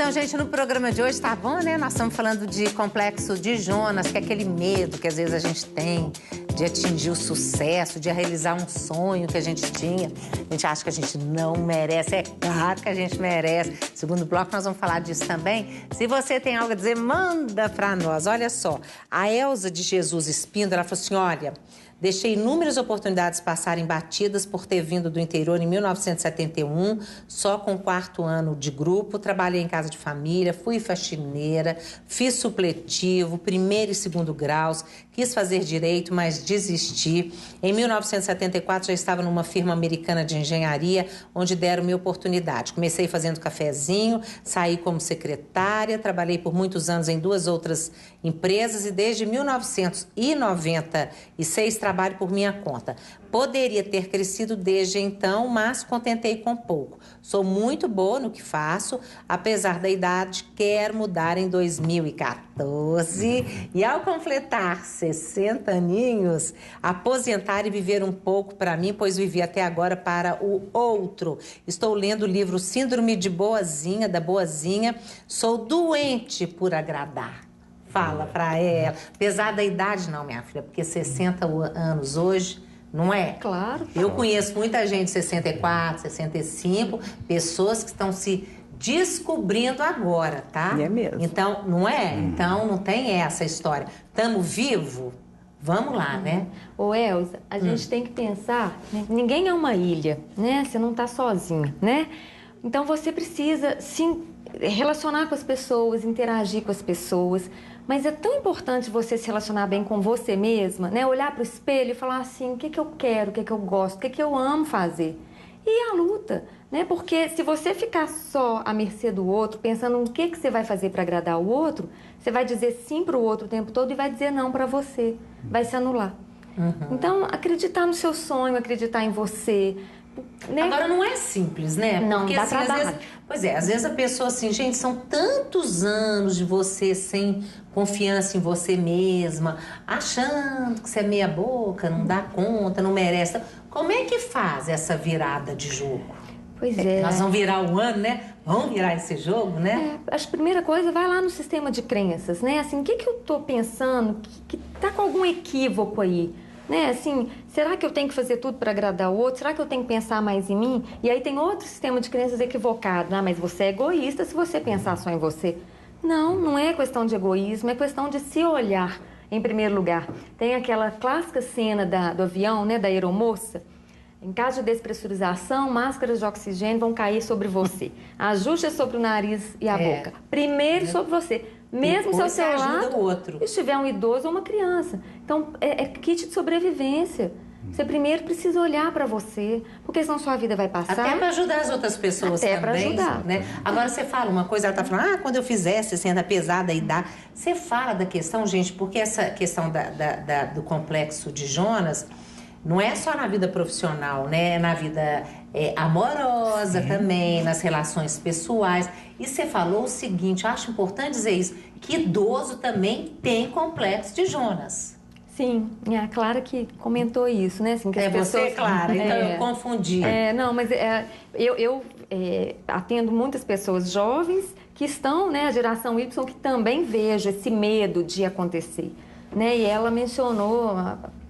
Então, gente, no programa de hoje tá bom, né? Nós estamos falando de complexo de Jonas, que é aquele medo que às vezes a gente tem de atingir o sucesso, de realizar um sonho que a gente tinha. A gente acha que a gente não merece, é claro que a gente merece. Segundo bloco, nós vamos falar disso também. Se você tem algo a dizer, manda pra nós. Olha só, a Elza de Jesus Espíndola, ela falou assim, olha... Deixei inúmeras oportunidades passarem batidas por ter vindo do interior em 1971, só com o 4º ano de grupo. Trabalhei em casa de família, fui faxineira, fiz supletivo, 1º e 2º graus, quis fazer direito, mas desisti. Em 1974 já estava numa firma americana de engenharia, onde deram-me oportunidade. Comecei fazendo cafezinho, saí como secretária, trabalhei por muitos anos em 2 outras empresas e desde 1996 trabalho por minha conta. Poderia ter crescido desde então, mas contentei com pouco. Sou muito boa no que faço, apesar da idade, quero mudar em 2014 e ao completar 60 aninhos, aposentar e viver um pouco para mim, pois vivi até agora para o outro. Estou lendo o livro Síndrome de Boazinha, da Boazinha. Sou doente por agradar. Fala pra ela. Apesar da idade, não, minha filha, porque 60 anos hoje, não é? Claro. Eu conheço muita gente de 64, 65, pessoas que estão se descobrindo agora, tá? E é mesmo. Então, não é? Então, não tem essa história. Tamo vivo? Vamos lá, né? Ô, Elza, a gente tem que pensar, né? Ninguém é uma ilha, né? Você não tá sozinha, né? Então, você precisa se relacionar com as pessoas, interagir com as pessoas. Mas é tão importante você se relacionar bem com você mesma, né? Olhar para o espelho e falar assim, o que eu quero, o que eu gosto, o que eu amo fazer. E a luta, né? Porque se você ficar só à mercê do outro, pensando no que você vai fazer para agradar o outro, você vai dizer sim para o outro o tempo todo e vai dizer não para você. Vai se anular. Então, acreditar no seu sonho, acreditar em você... Né? Agora não é simples, né? Não, porque dá assim, trabalho. às vezes, pois é, às vezes a pessoa assim, gente, são tantos anos de você sem confiança em você mesma, achando que você é meia boca, não dá conta, não merece. Como é que faz essa virada de jogo? Pois é. Nós vamos virar o ano, né? Vamos virar esse jogo, né? Acho que a primeira coisa, vai lá no sistema de crenças, né? Assim, o que eu tô pensando que tá com algum equívoco aí? Né? Assim, será que eu tenho que fazer tudo para agradar o outro? Será que eu tenho que pensar mais em mim? E aí tem outro sistema de crenças equivocado. Ah, mas você é egoísta se você pensar só em você. Não, não é questão de egoísmo, é questão de se olhar em primeiro lugar. Tem aquela clássica cena do avião, né, da aeromoça. Em caso de despressurização, máscaras de oxigênio vão cair sobre você. Ajuste sobre o nariz e a boca. Primeiro sobre você. Mesmo se ao seu lado estiver um idoso ou uma criança. Então, é kit de sobrevivência. Você primeiro precisa olhar para você, porque senão sua vida vai passar. Até para ajudar as outras pessoas até também. Até para ajudar. Né? Agora, você fala uma coisa, ela está falando, quando eu fizer 60 pesada e dá. Você fala da questão, gente, porque essa questão do complexo de Jonas não é só na vida profissional, né? É na vida amorosa também, nas relações pessoais. E você falou o seguinte, eu acho importante dizer isso, que idoso também tem complexo de Jonas. Sim, a Clara que comentou isso, né? Assim, que as você, pessoas... Clara, então eu confundi. Não, mas eu atendo muitas pessoas jovens que estão, né, a geração Y, que também vejo esse medo de acontecer, né? E ela mencionou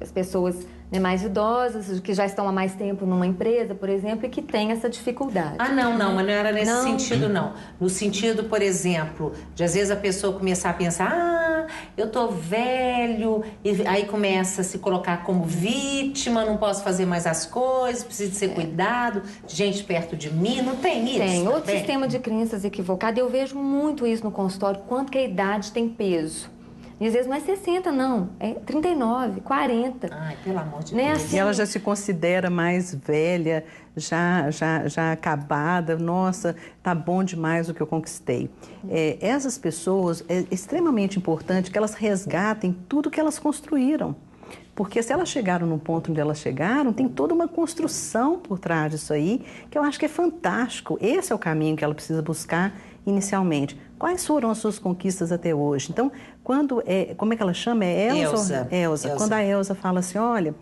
as pessoas, né, mais idosas, que já estão há mais tempo numa empresa, por exemplo, e que têm essa dificuldade. Não, mas não era nesse sentido, não. No sentido, por exemplo, de às vezes a pessoa começar a pensar, eu tô velho, e aí começa a se colocar como vítima, não posso fazer mais as coisas, preciso de ser cuidado, gente perto de mim, não tem isso? Tem, outro sistema de crenças equivocado, eu vejo muito isso no consultório, quanto que a idade tem peso. E às vezes não é 60, não. É 39, 40. Ai, pelo amor de né? Deus. Assim, e ela já se considera mais velha, já acabada. Nossa, tá bom demais o que eu conquistei. Essas pessoas, é extremamente importante que elas resgatem tudo que elas construíram. Porque se elas chegaram no ponto onde elas chegaram, tem toda uma construção por trás disso aí, que eu acho que é fantástico. Esse é o caminho que ela precisa buscar inicialmente. Quais foram as suas conquistas até hoje? Então, como é que ela chama? Elza. Quando a Elza fala assim, olha,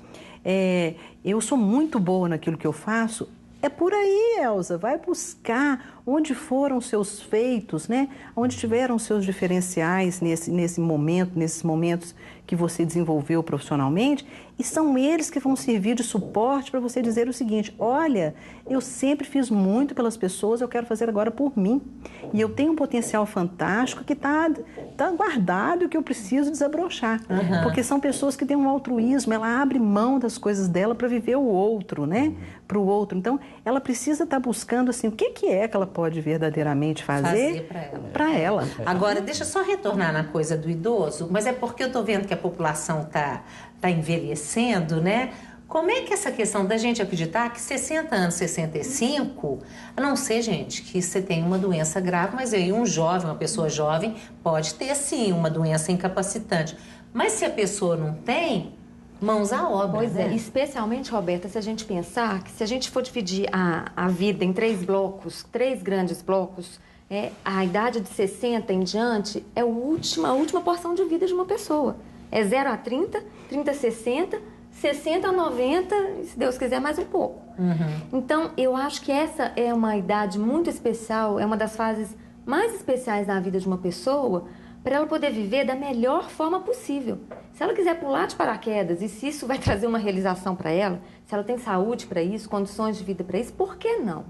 eu sou muito boa naquilo que eu faço, É por aí, Elza, vai buscar onde foram seus feitos, né? Onde tiveram seus diferenciais nesse momento, nesses momentos que você desenvolveu profissionalmente, e são eles que vão servir de suporte para você dizer o seguinte: olha, eu sempre fiz muito pelas pessoas, eu quero fazer agora por mim. E eu tenho um potencial fantástico que tá guardado e que eu preciso desabrochar. Porque são pessoas que têm um altruísmo, ela abre mão das coisas dela para viver o outro, né? Para o outro. Então, ela precisa estar buscando assim, o que é que ela pode verdadeiramente fazer para ela. Agora, deixa eu só retornar na coisa do idoso, mas é porque eu estou vendo que a população tá envelhecendo, né? Como é que essa questão da gente acreditar que 60 anos, 65, a não ser, gente, que você tem uma doença grave, mas aí um jovem, uma pessoa jovem, pode ter sim uma doença incapacitante. Mas se a pessoa não tem, mãos à obra. Pois né? é, especialmente, Roberta, se a gente pensar que se a gente for dividir a vida em 3 blocos, 3 grandes blocos, a idade de 60 em diante é a última porção de vida de uma pessoa. É 0 a 30, 30 a 60, 60 a 90, e se Deus quiser, mais um pouco. Então, eu acho que essa é uma idade muito especial, é uma das fases mais especiais da vida de uma pessoa, para ela poder viver da melhor forma possível. Se ela quiser pular de paraquedas e se isso vai trazer uma realização para ela, se ela tem saúde para isso, condições de vida para isso, por que não?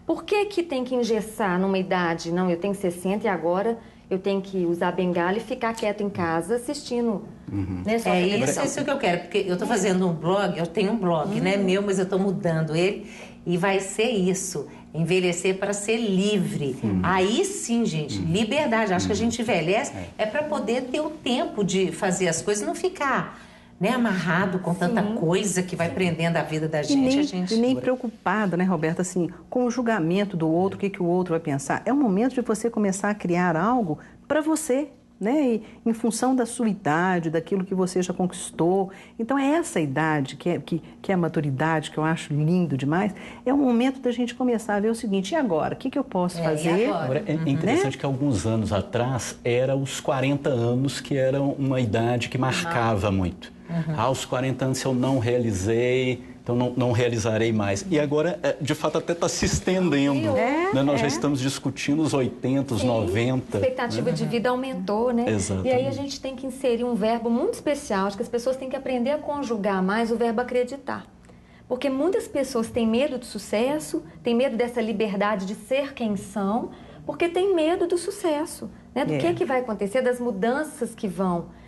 Por que tem que engessar numa idade? Não, eu tenho 60 e agora eu tenho que usar bengala e ficar quieta em casa assistindo. Né, só isso que eu quero, porque eu estou fazendo um blog, eu tenho um blog, né, meu, mas eu estou mudando ele e vai ser isso, envelhecer para ser livre. Aí sim, gente, liberdade. Acho que a gente envelhece para poder ter o tempo de fazer as coisas, não ficar, né, amarrado com tanta coisa que vai prendendo a vida da gente. E nem preocupada, né, Roberta, assim, com o julgamento do outro, o que o outro vai pensar. É o momento de você começar a criar algo para você, né, e em função da sua idade, daquilo que você já conquistou. Então, é essa idade que é a maturidade, que eu acho lindo demais, é o momento da gente começar a ver o seguinte: e agora? O que eu posso fazer? Agora, é interessante que alguns anos atrás, era os 40 anos que eram uma idade que marcava muito. Aos 40 anos, se eu não realizei, então não realizarei mais. E agora, de fato, até está se estendendo. Nós já estamos discutindo os 80, os 90. A expectativa de vida aumentou, né? Exatamente. E aí a gente tem que inserir um verbo muito especial. Acho que as pessoas têm que aprender a conjugar mais o verbo acreditar. Porque muitas pessoas têm medo do sucesso, têm medo dessa liberdade de ser quem são, porque têm medo do sucesso, né? Do que vai acontecer, das mudanças que vão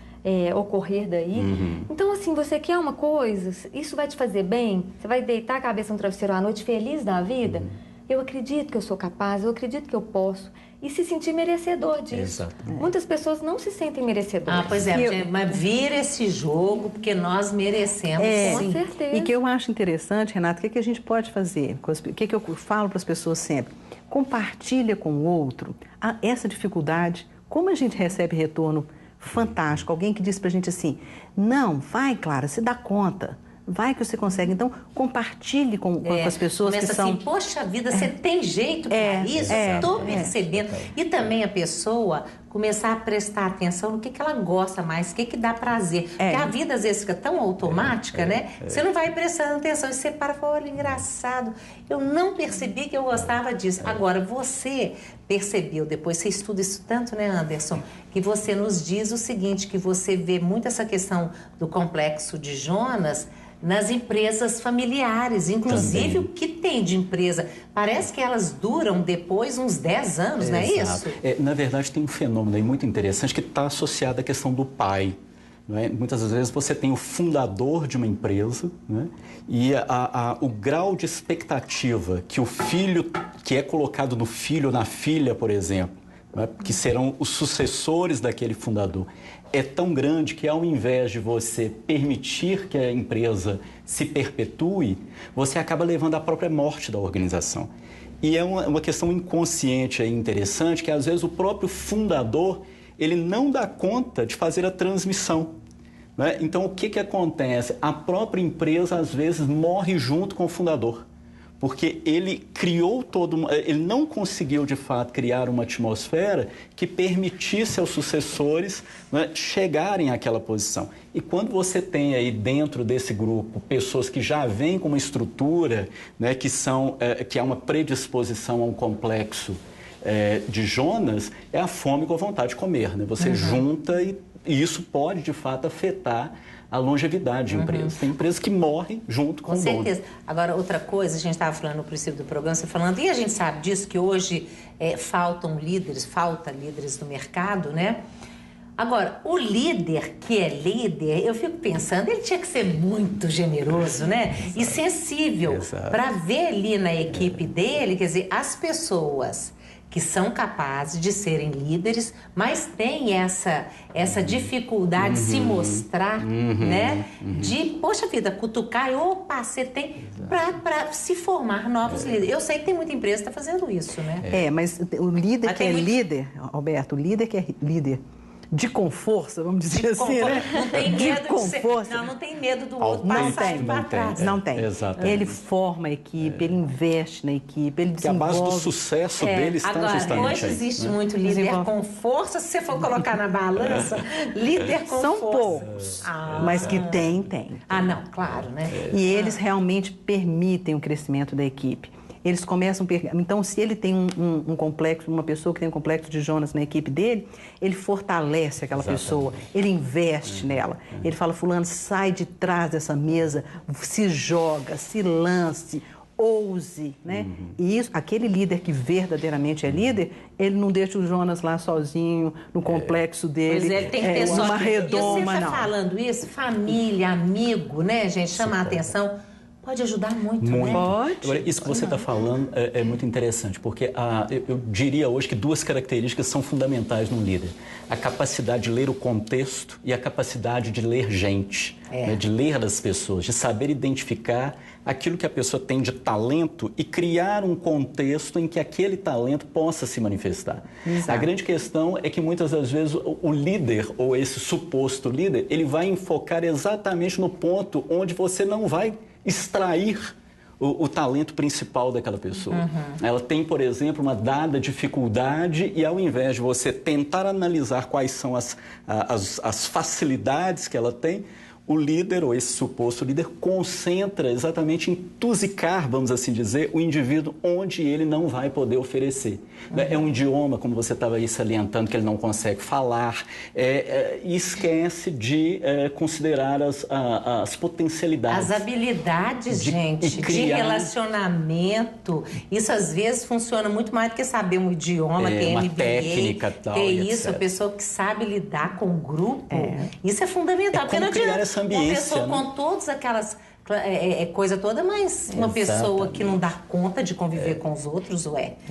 ocorrer daí. Então, assim, você quer uma coisa, isso vai te fazer bem, você vai deitar a cabeça no travesseiro à noite feliz da vida, eu acredito que eu sou capaz, eu acredito que eu posso, e se sentir merecedor disso. Muitas pessoas não se sentem merecedoras. Pois é, mas vira esse jogo, porque nós merecemos, com certeza. E que eu acho interessante, Renata, o que a gente pode fazer? O que eu falo para as pessoas sempre? Compartilha com o outro essa dificuldade, como a gente recebe retorno fantástico, alguém que diz pra gente assim: não, vai, Clara, você dá conta, vai que você consegue. Então, compartilhe com as pessoas que são... assim, poxa vida, você tem jeito para isso? Estou percebendo. E também a pessoa começar a prestar atenção no que ela gosta mais, o que dá prazer. Porque a vida às vezes fica tão automática, né? Você não vai prestando atenção e você para e fala: olha, engraçado, eu não percebi que eu gostava disso. Agora, você percebeu, depois você estuda isso tanto, né, Anderson, que você nos diz o seguinte, que você vê muito essa questão do complexo de Jonas nas empresas familiares, inclusive o que tem de empresa. Parece que elas duram depois uns 10 anos, não é isso? Na verdade, tem um fenômeno aí muito interessante que está associado à questão do pai. Não é? Muitas vezes você tem o fundador de uma empresa, né? E o grau de expectativa que o filho, que é colocado no filho ou na filha, por exemplo, né? Que serão os sucessores daquele fundador, é tão grande que, ao invés de você permitir que a empresa se perpetue, você acaba levando à própria morte da organização. E é uma questão inconsciente aí interessante, que às vezes o próprio fundador, ele não dá conta de fazer a transmissão, né? Então, o que acontece? A própria empresa, às vezes, morre junto com o fundador, porque ele criou ele não conseguiu de fato criar uma atmosfera que permitisse aos sucessores, né, chegarem àquela posição. E quando você tem aí dentro desse grupo pessoas que já vêm com uma estrutura, né, que há uma predisposição a um complexo de Jonas, é a fome com a vontade de comer, né? Você junta e isso pode de fato afetar a longevidade de empresas. Tem empresas que morrem junto com o dono. Com certeza. Agora, outra coisa, a gente estava falando no princípio do programa, você falando, e a gente sabe disso, que hoje falta líderes no mercado, né? Agora, o líder que é líder, eu fico pensando, ele tinha que ser muito generoso, né? E sensível para ver ali na equipe dele, quer dizer, as pessoas que são capazes de serem líderes, mas têm essa dificuldade de se mostrar, né? De, poxa vida, cutucar, opa, você tem... Para se formar novos líderes. Eu sei que tem muita empresa que está fazendo isso, né? Mas o líder que é líder, Alberto, o líder que é líder de com força, vamos dizer assim, né? Não tem medo de ser, não tem medo do outro passar para trás. Não tem. Ele forma a equipe, ele investe na equipe, ele desenvolve. Que a base do sucesso dele está justamente aí. Hoje existe muito líder com força, se você for colocar na balança, líder com São força. poucos, mas que tem. Não, claro, né? E eles realmente permitem o crescimento da equipe. Eles começam... Então, se ele tem um complexo, uma pessoa que tem um complexo de Jonas na equipe dele, ele fortalece aquela pessoa, ele investe nela. Ele fala, fulano, sai de trás dessa mesa, se joga, se lance, ouse, né? E isso, aquele líder que verdadeiramente é líder, ele não deixa o Jonas lá sozinho, no complexo dele. Pois ele tem que ter uma redoma, e você não. Falando isso, família, amigo, né, gente? Chama a atenção. Pode ajudar muito, né? Pode. Agora, isso que você está falando é muito interessante, porque eu diria hoje que duas características são fundamentais num líder. A capacidade de ler o contexto e a capacidade de ler gente, né? De ler as pessoas, de saber identificar aquilo que a pessoa tem de talento e criar um contexto em que aquele talento possa se manifestar. Exato. A grande questão é que muitas das vezes o líder, ou esse suposto líder, ele vai enfocar exatamente no ponto onde você não vai extrair o talento principal daquela pessoa. Ela tem, por exemplo, uma dada dificuldade e ao invés de você tentar analisar quais são as facilidades que ela tem, o líder, ou esse suposto líder, concentra exatamente em tusicar, vamos assim dizer, o indivíduo onde ele não vai poder oferecer. É um idioma, como você estava aí salientando, que ele não consegue falar, e esquece de considerar as potencialidades. As habilidades, gente, de relacionamento. Isso, às vezes, funciona muito mais do que saber um idioma, ter uma MBA, técnica, tal, ter e isso, etc. a pessoa que sabe lidar com o grupo. Isso é fundamental. Porque não adianta uma pessoa com todas aquelas... coisa toda, mas uma pessoa que não dá conta de conviver com os outros,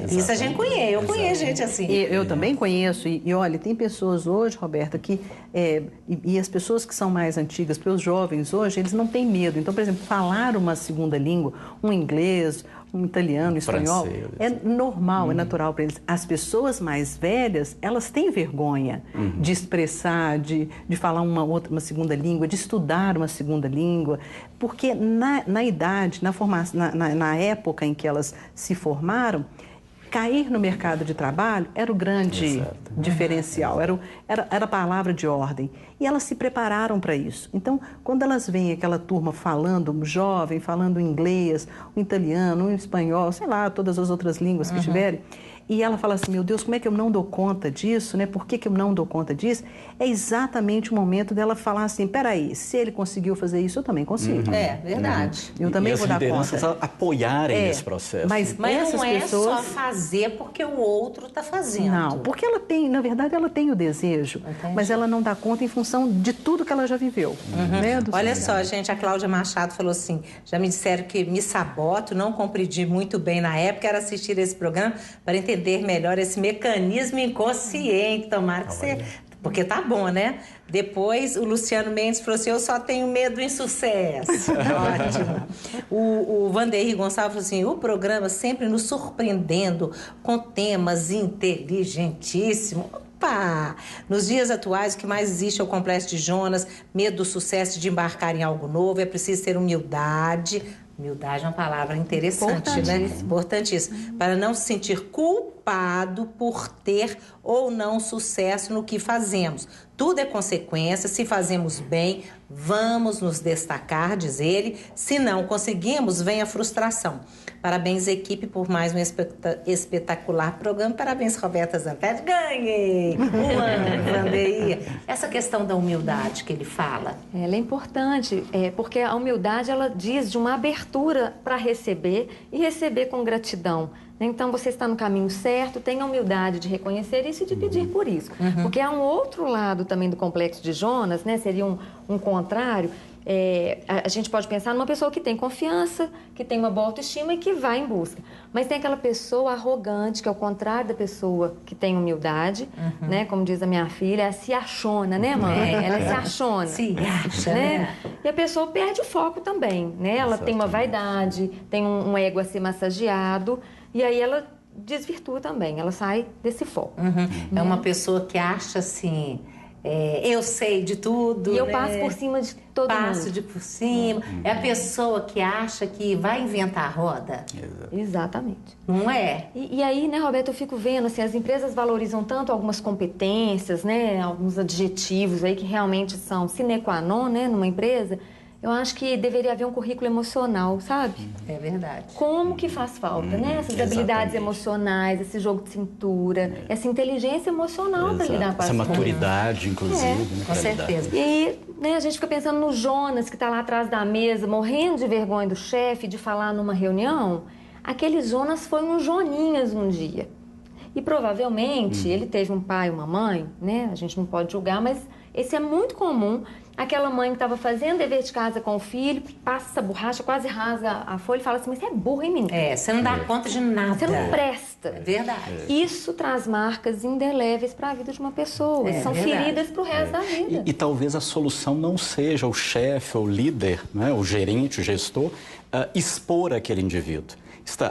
Isso a gente conhece, eu conheço gente assim. Eu também conheço, e olha, tem pessoas hoje, Roberta, que... E as pessoas que são mais antigas, para os jovens hoje, eles não têm medo. Então, por exemplo, falar uma segunda língua, um inglês, um italiano, um espanhol, é normal, é natural para eles. As pessoas mais velhas, elas têm vergonha de expressar, de falar uma segunda língua, de estudar uma segunda língua, porque na idade, na formação, na época em que elas se formaram, cair no mercado de trabalho era o grande diferencial, era a palavra de ordem. E elas se prepararam para isso. Então, quando elas veem aquela turma falando, jovem, falando inglês, o italiano, o espanhol, sei lá, todas as outras línguas que tiverem, e ela fala assim, meu Deus, como é que eu não dou conta disso, né? Por que eu não dou conta disso? É exatamente o momento dela falar assim, peraí, se ele conseguiu fazer isso, eu também consigo. É, verdade. Eu também vou dar conta. E as lideranças apoiarem esse processo. Mas essas não é pessoas... só fazer porque o outro está fazendo. Não, porque ela tem, na verdade, ela tem o desejo, mas ela não dá conta em função de tudo que ela já viveu. Né, Olha só, gente, a Cláudia Machado falou assim, já me disseram que me saboto, não compreendi muito bem na época, era assistir esse programa para entender melhor esse mecanismo inconsciente. Tomara que você... Porque tá bom, né? Depois, o Luciano Mendes falou assim, eu só tenho medo em sucesso. Ótimo. O Vanderlei Gonçalves falou assim, o programa sempre nos surpreendendo com temas inteligentíssimos. Opa! Nos dias atuais, o que mais existe é o complexo de Jonas, medo do sucesso de embarcar em algo novo, é preciso ter humildade Humildade é uma palavra interessante, né? Importantíssimo. Para não se sentir culpado por ter ou não sucesso no que fazemos. Tudo é consequência. Se fazemos bem, vamos nos destacar, diz ele. Se não conseguimos, vem a frustração. Parabéns, equipe, por mais um espetacular programa. Parabéns, Roberta Zantelli. Ganhei! Essa questão da humildade que ele fala. Ela é importante, porque a humildade, ela diz de uma abertura para receber e receber com gratidão. Então, você está no caminho certo, tenha a humildade de reconhecer isso e de pedir por isso. Porque há um outro lado também do complexo de Jonas, né? Seria um contrário. A gente pode pensar numa pessoa que tem confiança, que tem uma boa autoestima e que vai em busca. Mas tem aquela pessoa arrogante, que é o contrário da pessoa que tem humildade, né? Como diz a minha filha, ela se achona, né, mãe? Ela se achona. Se acha, né? E a pessoa perde o foco também, né? Ela tem uma vaidade, tem um ego a ser massageado, e aí ela desvirtua também, ela sai desse foco. É uma pessoa que acha assim... eu sei de tudo, e eu né? passo por cima de todo mundo. Passo por cima. É a pessoa que acha que vai inventar a roda. Exatamente. Não é? E aí, né, Roberto, eu fico vendo, assim, as empresas valorizam tanto algumas competências, né, alguns adjetivos aí que realmente são sine qua non, né, numa empresa. Eu acho que deveria haver um currículo emocional, sabe? É verdade. Como que faz falta, né? Essas habilidades emocionais, esse jogo de cintura, essa inteligência emocional para lidar com essa maturidade, inclusive. Né, com certeza. E aí, né, a gente fica pensando no Jonas, que está lá atrás da mesa, morrendo de vergonha do chefe, de falar numa reunião. Aquele Jonas foi um Joninhas um dia. E provavelmente ele teve um pai e uma mãe, né? A gente não pode julgar, mas esse é muito comum. Aquela mãe que estava fazendo dever de casa com o filho, passa a borracha, quase rasga a folha e fala assim, mas você é burro, hein, menino? Você não dá conta de nada. Você não presta. É verdade. Isso traz marcas indeléveis para a vida de uma pessoa. São feridas para o resto da vida. E talvez a solução não seja o chefe, ou o líder, né, o gerente, o gestor, expor aquele indivíduo.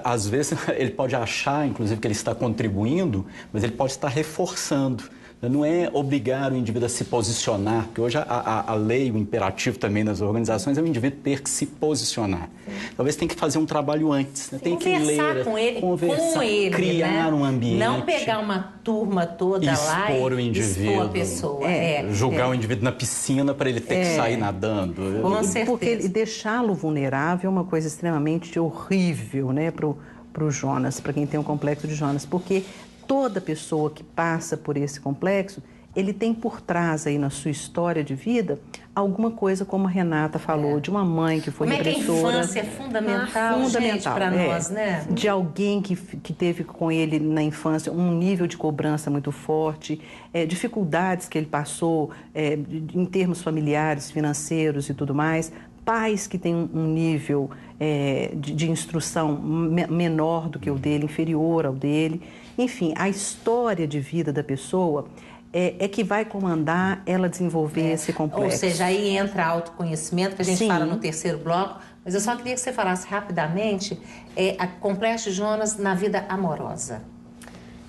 Às vezes ele pode achar, inclusive, que ele está contribuindo, mas ele pode estar reforçando. Não é obrigar o indivíduo a se posicionar, porque hoje a lei, o imperativo também nas organizações é o indivíduo ter que se posicionar. Talvez tenha que fazer um trabalho antes, né? Tem que ler, com ele, criar, né, um ambiente. Não pegar uma turma toda lá expor o indivíduo, expor a pessoa. Jogar o indivíduo na piscina para ele ter que sair nadando. Com certeza. Porque deixá-lo vulnerável é uma coisa extremamente horrível, né, para o Jonas, para quem tem um complexo de Jonas, porque toda pessoa que passa por esse complexo, ele tem por trás aí na sua história de vida alguma coisa, como a Renata falou, de uma mãe que foi repressora. Como é que a infância é fundamental, gente, para nós, né? De alguém que teve com ele na infância um nível de cobrança muito forte, dificuldades que ele passou em termos familiares, financeiros e tudo mais, pais que têm um nível de instrução menor do que o dele, inferior ao dele. Enfim, a história de vida da pessoa é que vai comandar ela desenvolver esse complexo. Ou seja, aí entra autoconhecimento, que a gente fala no terceiro bloco, mas eu só queria que você falasse rapidamente a complexo de Jonas na vida amorosa.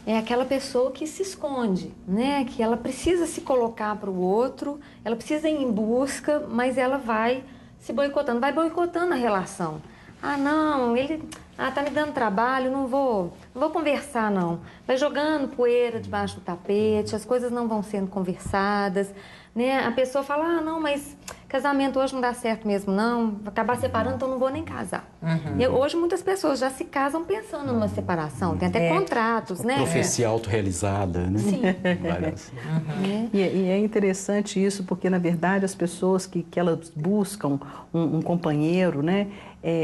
É aquela pessoa que se esconde, né? Que ela precisa se colocar para o outro, ela precisa ir em busca, mas ela vai se boicotando, vai boicotando a relação. Ah, não, ele tá me dando trabalho, não vou conversar, não. Vai jogando poeira debaixo do tapete, as coisas não vão sendo conversadas, né? A pessoa fala, não, mas casamento hoje não dá certo mesmo, não. Vou acabar separando, então não vou nem casar. E hoje muitas pessoas já se casam pensando numa separação, tem até contratos, né? Profecia autorrealizada, né? Sim. E é interessante isso, porque, na verdade, as pessoas que elas buscam um companheiro, né?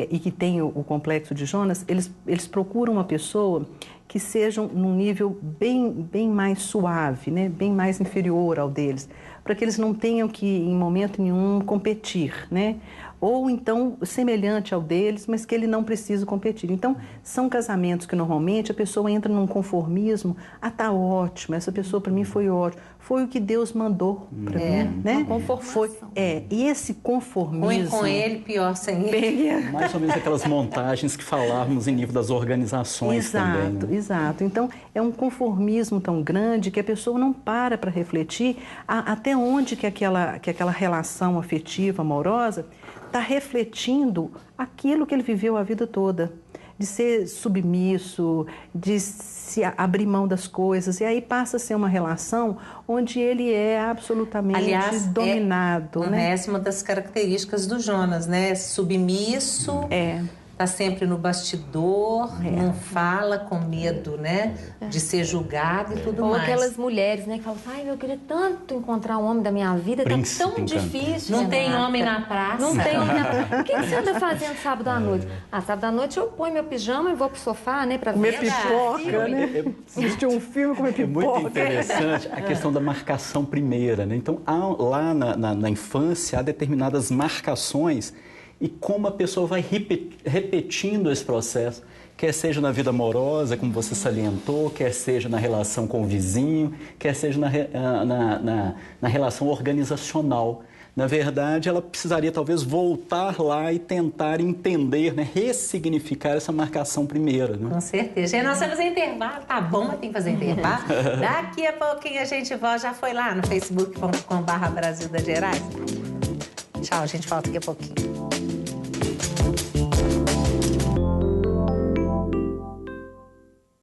E que tem o complexo de Jonas, eles procuram uma pessoa que seja num nível bem mais suave, né? Bem mais inferior ao deles, para que eles não tenham que, em momento nenhum, competir, né? Ou então semelhante ao deles, mas que ele não precisa competir. Então, são casamentos que normalmente a pessoa entra num conformismo, tá ótimo, essa pessoa para mim foi ótima, foi o que Deus mandou para mim, né? Uma conformação. E esse conformismo... Ruim com ele, pior sem ele. Mais ou menos aquelas montagens que falávamos em nível das organizações também. Né? Exato. Então, é um conformismo tão grande que a pessoa não para refletir até onde que aquela relação afetiva, amorosa, está refletindo aquilo que ele viveu a vida toda, de ser submisso, de se abrir mão das coisas, e aí passa a ser uma relação onde ele é absolutamente dominado. Essa é uma das características do Jonas, né? Submisso, tá sempre no bastidor, não fala com medo, né? De ser julgado e tudo mais. Ou aquelas mulheres, né? Que falam, ai, eu queria tanto encontrar o homem da minha vida, Príncipe tá tão difícil. Não tem homem na praça. Não tem homem na praça. O que você anda fazendo sábado à noite? Sábado à noite eu ponho meu pijama e vou pro sofá, né? Pra comer pipoca, né? Assistir um filme, comer pipoca. É muito interessante a questão da marcação primeira, né? Então, lá na infância, há determinadas marcações e como a pessoa vai repetindo esse processo, quer seja na vida amorosa, como você salientou, quer seja na relação com o vizinho, quer seja na relação organizacional. Na verdade, ela precisaria talvez voltar lá e tentar entender, né, ressignificar essa marcação primeira. Né? Com certeza. Gente, nós vamos fazer intervalo, tá bom, mas tem que fazer intervalo. Daqui a pouquinho a gente volta. Já foi lá no facebook.com/Brasil das Gerais? Tchau, a gente volta daqui a pouquinho.